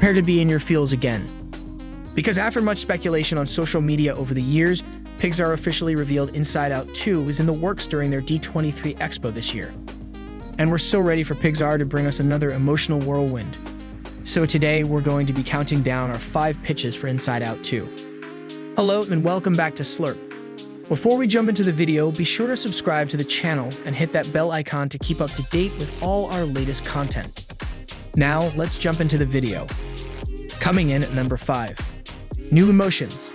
prepare to be in your feels again. Because after much speculation on social media over the years, Pixar officially revealed Inside Out 2 was in the works during their D23 Expo this year. And we're so ready for Pixar to bring us another emotional whirlwind. So today, we're going to be counting down our 5 pitches for Inside Out 2. Hello, and welcome back to Slurp. Before we jump into the video, be sure to subscribe to the channel and hit that bell icon to keep up to date with all our latest content. Now, let's jump into the video. Coming in at number 5. New emotions.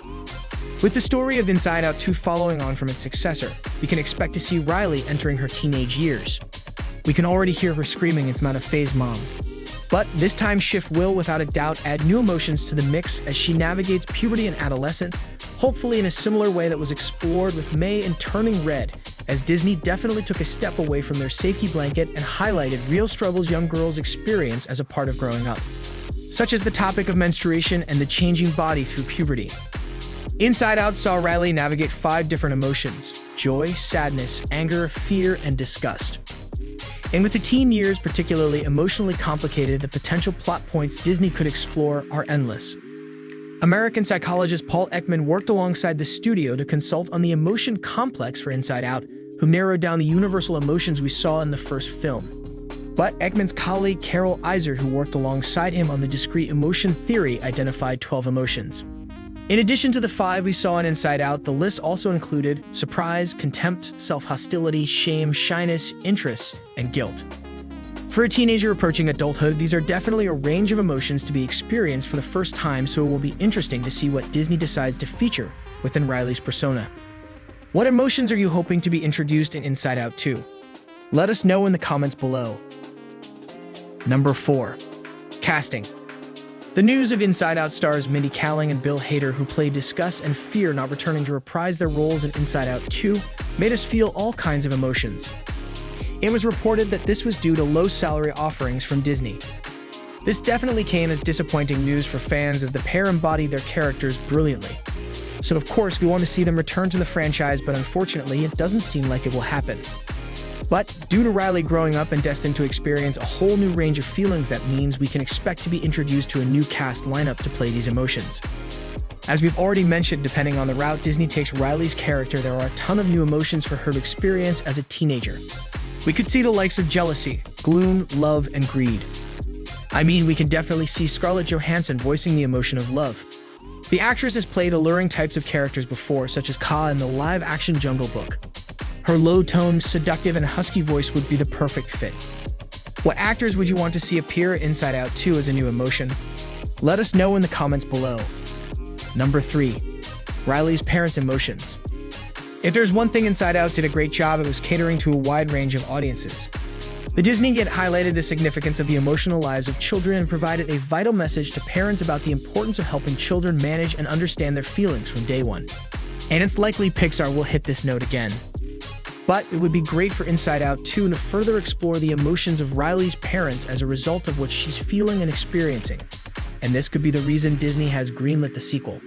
With the story of Inside Out 2 following on from its successor, we can expect to see Riley entering her teenage years. We can already hear her screaming "It's not a phase, Mom." But this time shift will, without a doubt, add new emotions to the mix as she navigates puberty and adolescence, hopefully in a similar way that was explored with May in Turning Red, as Disney definitely took a step away from their safety blanket and highlighted real struggles young girls experience as a part of growing up, such as the topic of menstruation and the changing body through puberty. Inside Out saw Riley navigate 5 different emotions: joy, sadness, anger, fear, and disgust. And with the teen years particularly emotionally complicated, the potential plot points Disney could explore are endless. American psychologist Paul Ekman worked alongside the studio to consult on the emotion complex for Inside Out, who narrowed down the universal emotions we saw in the first film. But Ekman's colleague Carol Eisert, who worked alongside him on the discrete emotion theory, identified 12 emotions. In addition to the 5 we saw in Inside Out, the list also included surprise, contempt, self-hostility, shame, shyness, interest, and guilt. For a teenager approaching adulthood, these are definitely a range of emotions to be experienced for the first time, so it will be interesting to see what Disney decides to feature within Riley's persona. What emotions are you hoping to be introduced in Inside Out 2? Let us know in the comments below. Number 4. Casting. The news of Inside Out stars Mindy Kaling and Bill Hader, who played disgust and fear not returning to reprise their roles in Inside Out 2, made us feel all kinds of emotions. It was reported that this was due to low salary offerings from Disney. This definitely came as disappointing news for fans, as the pair embody their characters brilliantly. So of course we want to see them return to the franchise, but unfortunately it doesn't seem like it will happen. But due to Riley growing up and destined to experience a whole new range of feelings, that means we can expect to be introduced to a new cast lineup to play these emotions. As we've already mentioned, depending on the route Disney takes Riley's character, there are a ton of new emotions for her to experience as a teenager. We could see the likes of jealousy, gloom, love, and greed. I mean, we can definitely see Scarlett Johansson voicing the emotion of love. The actress has played alluring types of characters before, such as Kaa in the live-action Jungle Book. Her low-toned, seductive, and husky voice would be the perfect fit. What actors would you want to see appear Inside Out 2 as a new emotion? Let us know in the comments below. Number 3. Riley's parents' emotions. If there's one thing Inside Out did a great job, it was catering to a wide range of audiences. The Disney yet highlighted the significance of the emotional lives of children and provided a vital message to parents about the importance of helping children manage and understand their feelings from day one. And it's likely Pixar will hit this note again. But it would be great for Inside Out 2 to further explore the emotions of Riley's parents as a result of what she's feeling and experiencing. And this could be the reason Disney has greenlit the sequel.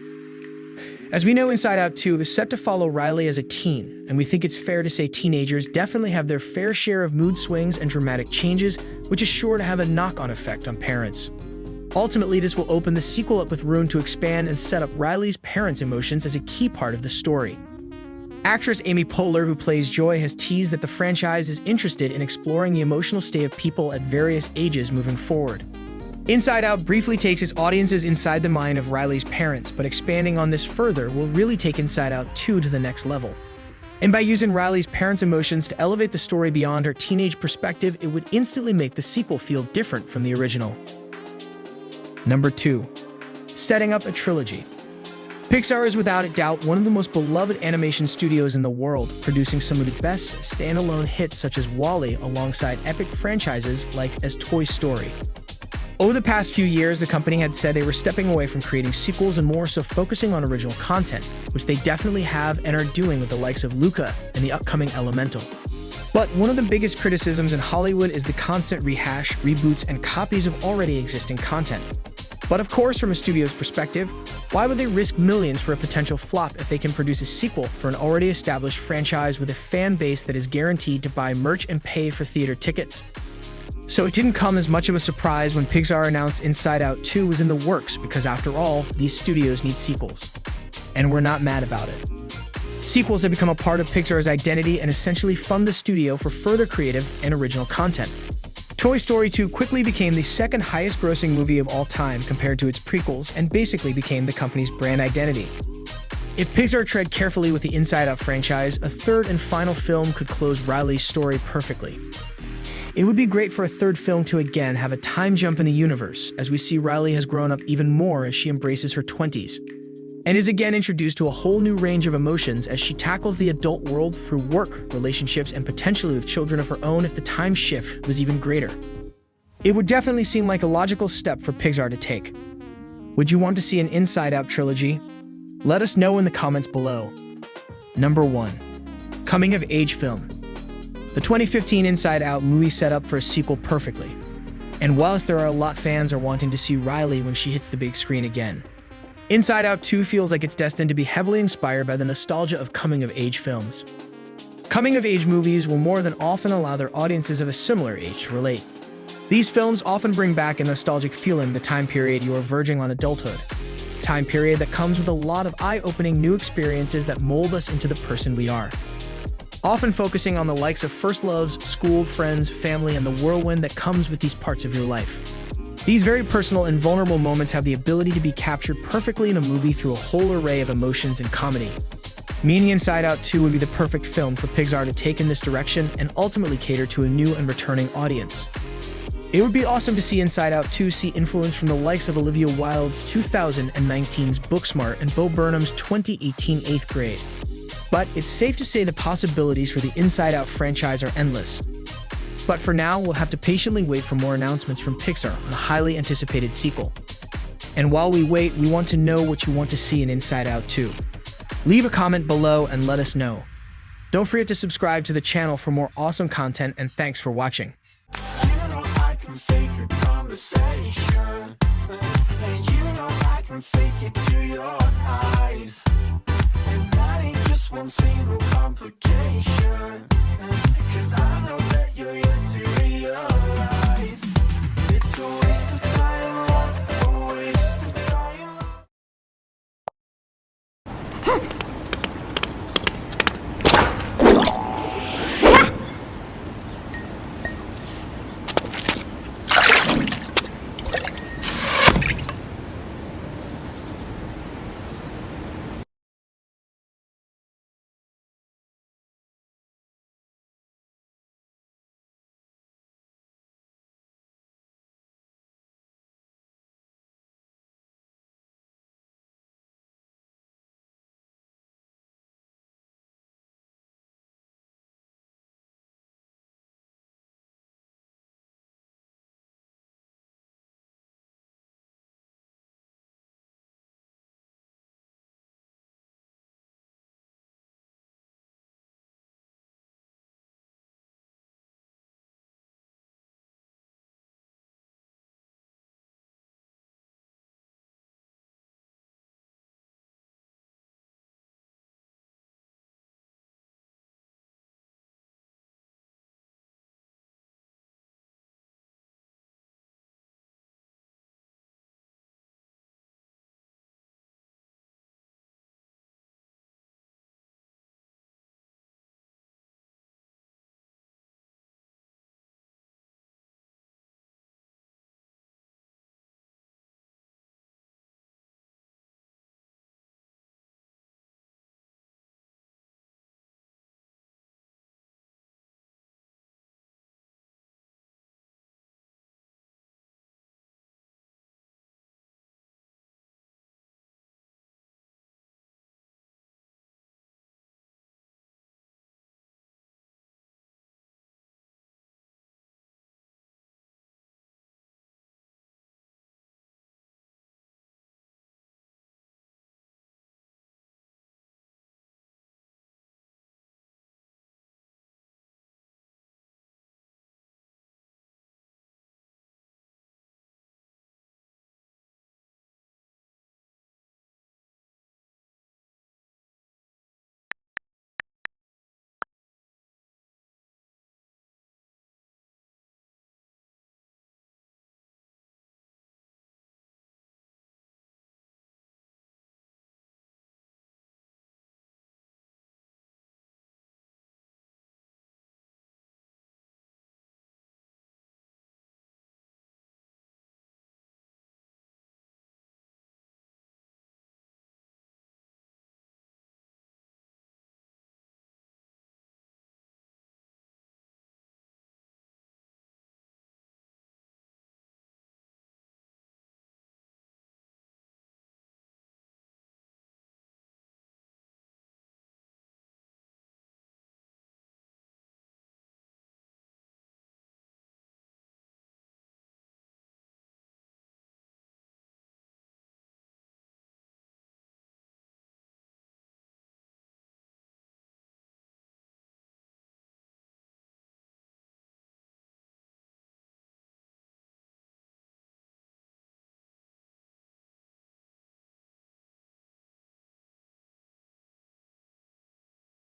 As we know, Inside Out 2 is set to follow Riley as a teen, and we think it's fair to say teenagers definitely have their fair share of mood swings and dramatic changes, which is sure to have a knock-on effect on parents. Ultimately, this will open the sequel up with room to expand and set up Riley's parents' emotions as a key part of the story. Actress Amy Poehler, who plays Joy, has teased that the franchise is interested in exploring the emotional state of people at various ages moving forward. Inside Out briefly takes its audiences inside the mind of Riley's parents, but expanding on this further will really take Inside Out 2 to the next level. And by using Riley's parents' emotions to elevate the story beyond her teenage perspective, it would instantly make the sequel feel different from the original. Number 2. Setting up a trilogy. Pixar is without a doubt one of the most beloved animation studios in the world, producing some of the best standalone hits such as WALL-E alongside epic franchises like as Toy Story. Over the past few years, the company had said they were stepping away from creating sequels and more so focusing on original content, which they definitely have and are doing with the likes of Luca and the upcoming Elemental. But one of the biggest criticisms in Hollywood is the constant rehash, reboots, and copies of already existing content. But of course, from a studio's perspective, why would they risk millions for a potential flop if they can produce a sequel for an already established franchise with a fan base that is guaranteed to buy merch and pay for theater tickets? So it didn't come as much of a surprise when Pixar announced Inside Out 2 was in the works, because after all, these studios need sequels. And we're not mad about it. Sequels have become a part of Pixar's identity and essentially fund the studio for further creative and original content. Toy Story 2 quickly became the second highest grossing movie of all time compared to its prequels and basically became the company's brand identity. If Pixar tread carefully with the Inside Out franchise, a third and final film could close Riley's story perfectly. It would be great for a third film to again have a time jump in the universe, as we see Riley has grown up even more as she embraces her 20s, and is again introduced to a whole new range of emotions as she tackles the adult world through work, relationships, and potentially with children of her own if the time shift was even greater. It would definitely seem like a logical step for Pixar to take. Would you want to see an Inside Out trilogy? Let us know in the comments below. Number 1. Coming of Age Film. The 2015 Inside Out movie set up for a sequel perfectly. And whilst there are a lot fans are wanting to see Riley when she hits the big screen again, Inside Out 2 feels like it's destined to be heavily inspired by the nostalgia of coming-of-age films. Coming-of-age movies will more than often allow their audiences of a similar age to relate. These films often bring back a nostalgic feeling, the time period you are verging on adulthood. Time period that comes with a lot of eye-opening new experiences that mold us into the person we are. Often focusing on the likes of first loves, school, friends, family, and the whirlwind that comes with these parts of your life. These very personal and vulnerable moments have the ability to be captured perfectly in a movie through a whole array of emotions and comedy. Meaning Inside Out 2 would be the perfect film for Pixar to take in this direction and ultimately cater to a new and returning audience. It would be awesome to see Inside Out 2 see influence from the likes of Olivia Wilde's 2019's Booksmart and Bo Burnham's 2018 8th Grade. But it's safe to say the possibilities for the Inside Out franchise are endless. But for now, we'll have to patiently wait for more announcements from Pixar on the highly anticipated sequel. And while we wait, we want to know what you want to see in Inside Out 2. Leave a comment below and let us know. Don't forget to subscribe to the channel for more awesome content, and thanks for watching. You know I can fake a conversation, and you know I can fake it to your eyes, and that ain't just one single complication, 'cause